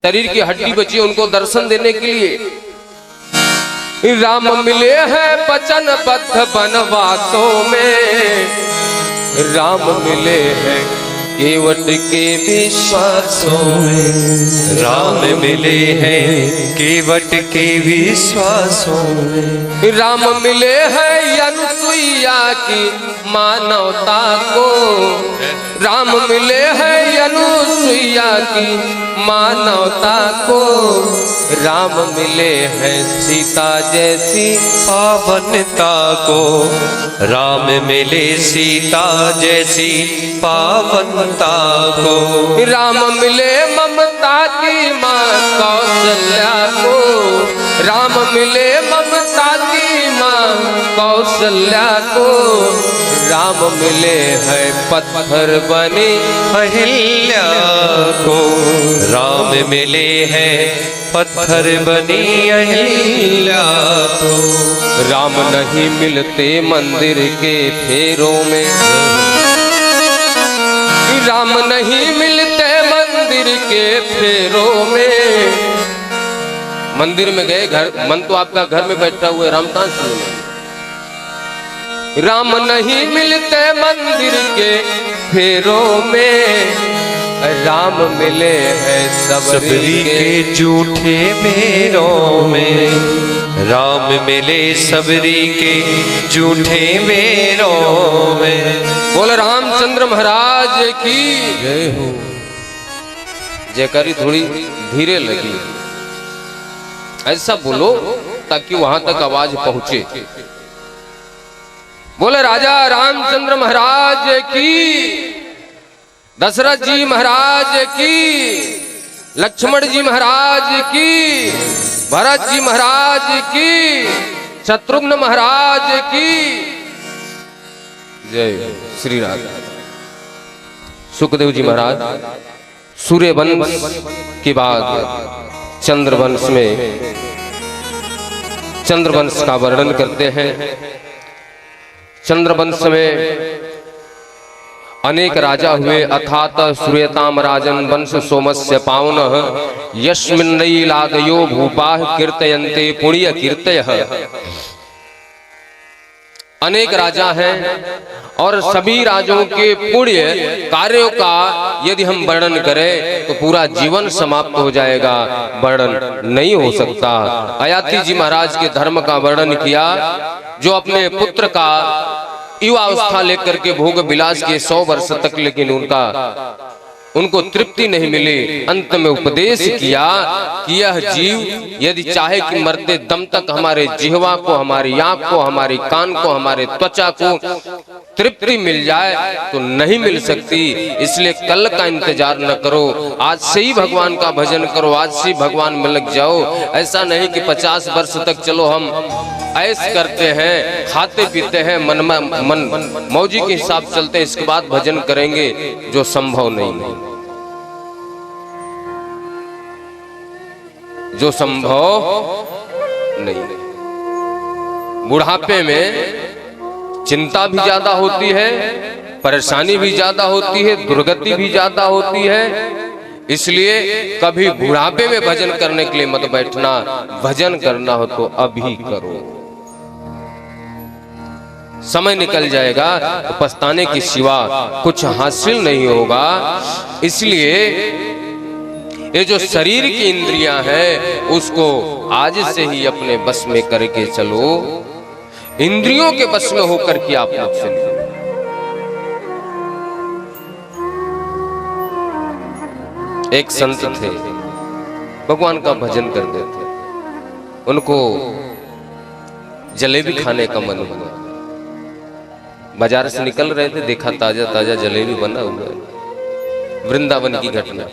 शरीर की हड्डी बची उनको दर्शन देने के लिए राम मिले हैं वचन बद्ध बनवासों में, राम मिले हैं केवट के विश्वासों में, राम मिले हैं केवट के विश्वासों में, राम मिले हैं अनुसुईया की मानवता को, राम मिले हैं अनुसुईया की मानवता को, राम मिले हैं सीता जैसी पावनता को, राम मिले सीता जैसी पावनता को, राम मिले ममता की माँ कौशल्या को, राम मिले ममता की माँ कौशल्या को, राम मिले हैं पत्थर बनी अहिल्या को, राम मिले हैं पत्थर बनी अहिल्या को, राम नहीं मिलते मंदिर के फेरों में, राम नहीं मिलते मंदिर के फेरों में, मंदिर में गए घर मन तो आपका घर में बैठा हुआ है राम कहाँ से मिले? राम नहीं मिलते मंदिर के फेरों में, राम मिले हैं सबरी के झूठे मेरों में, राम मिले सबरी के झूठे मेरों में। बोल रामचंद्र महाराज की जय हो। जयकारी थोड़ी धीरे लगी, ऐसा बोलो ताकि वहां तक आवाज पहुंचे। बोले राजा रामचंद्र महाराज की, दशरथ जी महाराज की, लक्ष्मण जी महाराज की, भरत जी महाराज की, शत्रुघ्न महाराज की जय श्री राम। सुखदेव जी महाराज सूर्यवंश के बाद चंद्रवंश में चंद्रवंश का वर्णन करते हैं। चंद्रवंश में अनेक राजा हुए, अथात सूर्यताम राजन वंश सोमस्य पावन यस्मिन्नैलादयो भूपाः कीर्तयन्ते पुण्य कीर्तयः। अनेक राजा हैं और सभी राजों के पुण्य कार्यों का यदि हम वर्णन करें तो पूरा जीवन समाप्त हो जाएगा, वर्णन नहीं हो सकता। अयाती जी महाराज के धर्म का वर्णन किया, जो अपने पुत्र का युवावस्था लेकर के भोग विलास के 100 वर्ष तक, लेकिन उनको तृप्ति नहीं मिली। अंत में उपदेश किया कि यह जीव यदि चाहे कि मरते दम तक हमारे जिह्वा को, हमारी आंख को, हमारी कान को, हमारे त्वचा को तृप्ति मिल जाए तो नहीं मिल सकती। इसलिए कल का इंतजार न करो, आज से ही भगवान का भजन करो, आज से ही भगवान में लग जाओ। ऐसा नहीं कि 50 वर्ष तक चलो हम ऐश करते हैं, खाते पीते हैं, मन मौजी के हिसाब चलते हैं, इसके बाद भजन करेंगे, जो संभव नहीं है, जो संभव नहीं। बुढ़ापे में चिंता भी ज्यादा होती है, परेशानी भी ज्यादा होती है, दुर्गति भी ज्यादा होती है। इसलिए कभी बुढ़ापे में भजन करने के लिए मत बैठना, भजन करना हो तो अभी करो, समय निकल जाएगा तो पछताने के सिवा कुछ हासिल नहीं होगा। इसलिए ये जो शरीर की इंद्रियां हैं उसको आज से ही अपने बस में करके चलो, इंद्रियों के बस में होकर के आप लोग चलिए। एक संत थे, भगवान का भजन करते थे, उनको जलेबी खाने का मन हुआ। बाजार से निकल रहे थे, देखा ताजा ताजा जलेबी बना हुआ है। वृंदावन की घटना।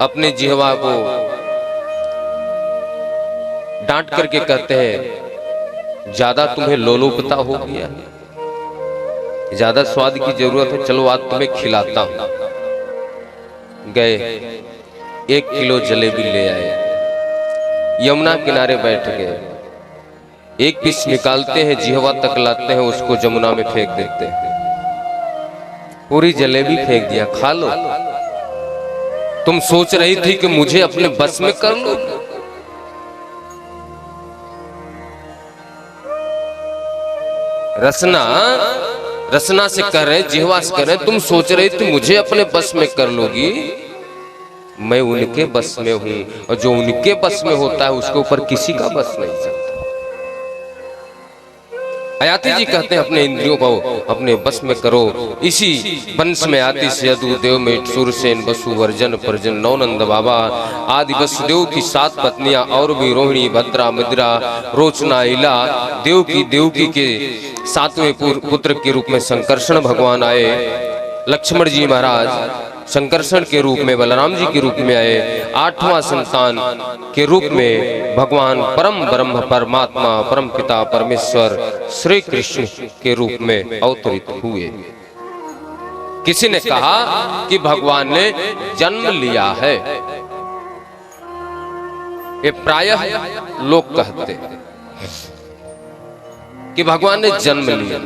अपने जिह्वा को डांट करके कहते हैं, ज्यादा तुम्हें लोलुपता हो गया, ज्यादा स्वाद की जरूरत है, चलो आज तुम्हें खिलाता हूं। गए 1 किलो जलेबी ले आए, यमुना किनारे बैठ गए, एक पीस निकालते हैं, जिह्वा तक लाते हैं, उसको जमुना में फेंक देते हैं। पूरी जलेबी फेंक दिया, खा लो। तुम सोच रही थी कि मुझे अपने बस में कर लो। रसना रसना से कह रहे, जिह्वा से कह रहे, तुम सोच रही थी मुझे अपने बस में कर लोगी। मैं उनके बस में हूं, और जो उनके बस में होता है उसके ऊपर किसी का बस नहीं चलता। आयाती जी कहते हैं अपने इंद्रियों को अपने बस में करो। इसी वंश में आती से यदुदेव में सूरसेन वसु वर्जन परजन नवनंद बाबा आदि वसुदेव की 7 पत्नियां और भी रोहिणी भद्रा मदिरा रोचना इला देवकी के 7वें पुत्र के रूप में संकर्षण भगवान आए। लक्ष्मण जी महाराज संकर्षण के रूप में, बलराम जी के रूप में आए। 8वां संतान के रूप में भगवान परम ब्रह्म परमात्मा परम पिता परमेश्वर श्री कृष्ण के रूप में अवतरित हुए। किसी ने कहा कि भगवान ने जन्म लिया है। ये प्रायः लोग कहते हैं कि भगवान ने जन्म लिया।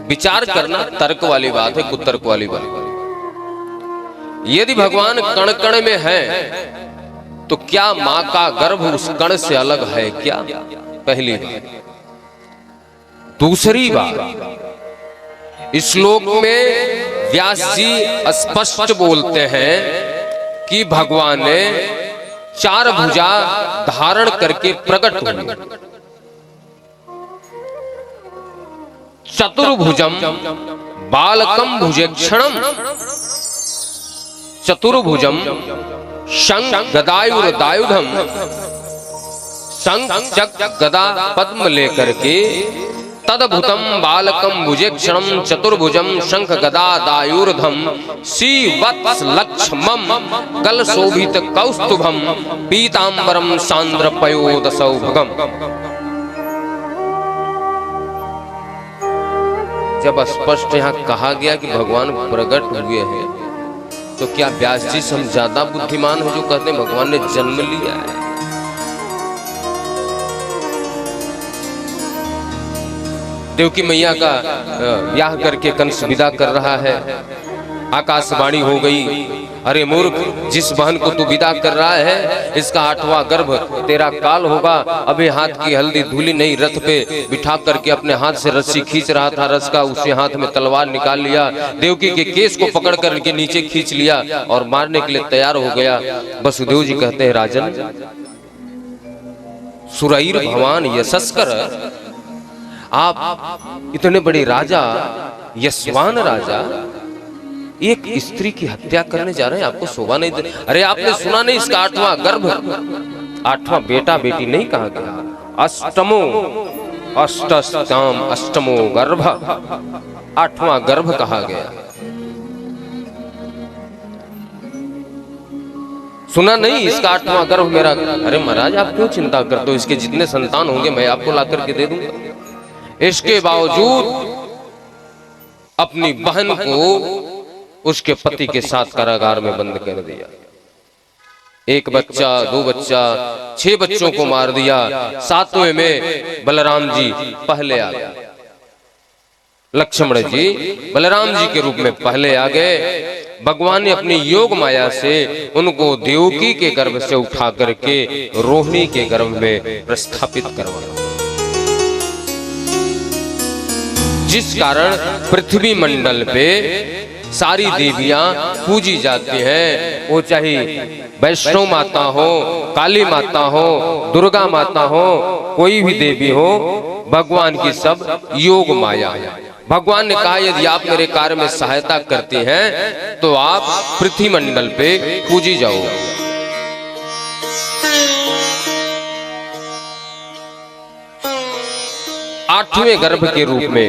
विचार करना तर्क वाली बात है, कुतर्क वाली बात। यदि भगवान कण कण में है तो क्या मां का गर्भ उस कण से अलग है क्या? पहली बात। दूसरी बात, इस श्लोक में व्यास जी स्पष्ट बोलते हैं कि भगवान ने 4 भुजा धारण करके प्रकट हुए। चतुर्भुजम बालकम भुजेक्षणम चतुर्भुजम शंख गदायुर्दायुधम, शंख चक्र गदा पद्म लेकर के तदभुतम बालकम भुजेक्षणम चतुर्भुजम शंख गदा दायुर्धम श्रीवत्स लक्ष्मम कल शोभित कौस्तुभम पीतांबरम सांद्र पयोदसौभगम। जब स्पष्ट यहाँ कहा गया कि भगवान प्रकट हुए हैं, तो क्या व्यास जी से हम ज्यादा बुद्धिमान हो जो कहते हैं भगवान ने जन्म लिया है? देवकी मैया का ब्याह करके कंस विदा कर रहा है। आकाशवाणी हो गई, अरे मूर्ख, जिस बहन को तू विदा कर रहा है इसका 8वां गर्भ तेरा काल होगा। अभी हाथ की हल्दी धूली नहीं, रथ पे बिठा करके अपने हाथ से रस्सी खींच रहा था, रस का उसी हाथ में तलवार निकाल लिया, देवकी के केस को पकड़ करके नीचे खींच लिया और मारने के लिए तैयार हो गया। वसुदेव जी कहते हैं, राजन, सुरईर भवान यशस्कर, आप इतने बड़े राजा, यशवान राजा, एक स्त्री की हत्या करने जा रहे हैं, आपको शोभा नहीं दे? अरे आपने सुना नहीं इसका 8वां गर्भ, 8वां बेटा बेटी नहीं कहा गया, अष्टमो अष्टम अष्टमो गर्भ, 8वां गर्भ कहा गया। सुना नहीं इसका 8वां गर्भ मेरा? अरे महाराज आप क्यों चिंता करते हो, इसके जितने संतान होंगे मैं आपको ला करके दे दूंगा। इसके बावजूद अपनी बहन को उसके पति के साथ कारागार में बंद कर दिया। 1 बच्चा, 2 बच्चा, 6 बच्चों को मार दिया। 7वें में बलराम जी पहले आ गए। लक्ष्मण जी बलराम जी के रूप में पहले आ गए। भगवान ने अपनी योग माया से उनको देवकी के गर्भ से उठा करके रोहिणी के गर्भ में प्रस्थापित करवाया, जिस कारण पृथ्वी मंडल पे सारी देवियां पूजी जाती हैं। वो चाहे वैष्णो माता हो, काली माता हो, दुर्गा माता हो, कोई भी देवी हो, भगवान की सब योग माया है। भगवान ने कहा यदि आप मेरे कार्य में सहायता करते हैं तो आप पृथ्वी मंडल पे पूजी जाओ। आठवें गर्भ के रूप में